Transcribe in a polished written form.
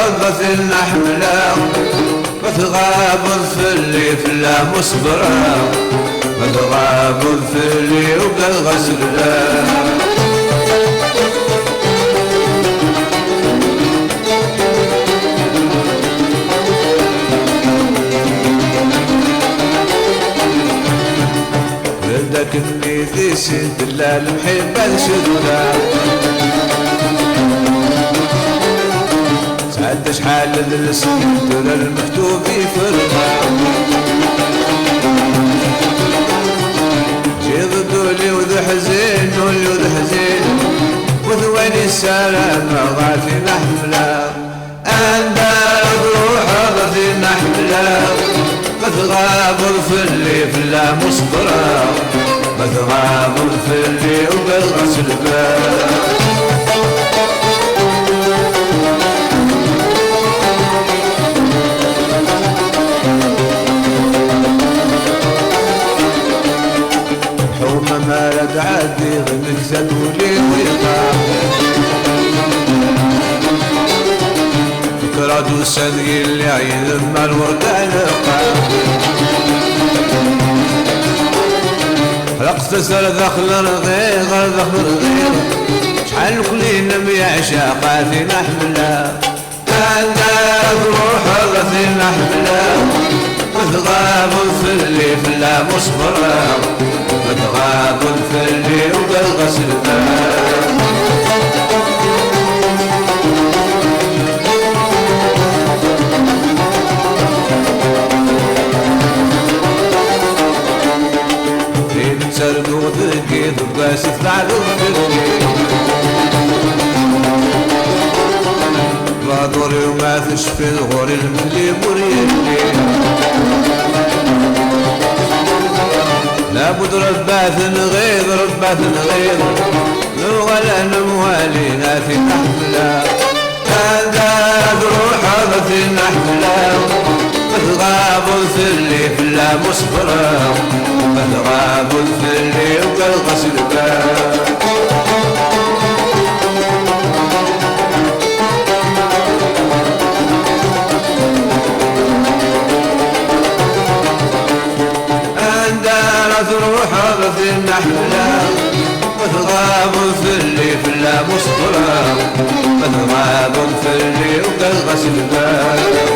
حظة النحملة وتغاب الفلي فلا مصبرة وتغاب الفلي وقد غسل لا بدك اني ذي سنت لا المحبة شدودا سعد شحال للسنت للمكتوب يفرقا جيب دولي وذا حزين دولي وذا حزين وذواني السلام غاتي نحملا أندار روح غاتي نحملا متغاب الفلي فلا مصبرة متغاب الفلي وبالغسل باب حومة ما لا تعدي غير زدولي ويقع فكرة صدقي اللي عيد ما الورد علقا حلقت سر دخل الغير دخل الغير شحال كلين بعشاقاتي نحملا أنا روح غثي نحملا وتغاب الفلي فلا مصبرة وتغاب الفلي وبالغسل باب سردو ذكي ضباس فعلو ذكي غادوري وما تشفي الغوري المثلي مريلي لابد ربات غيظ ربات غيظ لو غلا نموالي ناتي نحملا هذا روح غثي نحملا متغاب الفلي فلا مصبرة متغاب الفلي وكالغسل باب أندارت روح غثي النحملا متغاب الفلي فلا مصبرة متغاب الفلي وكالغسل باب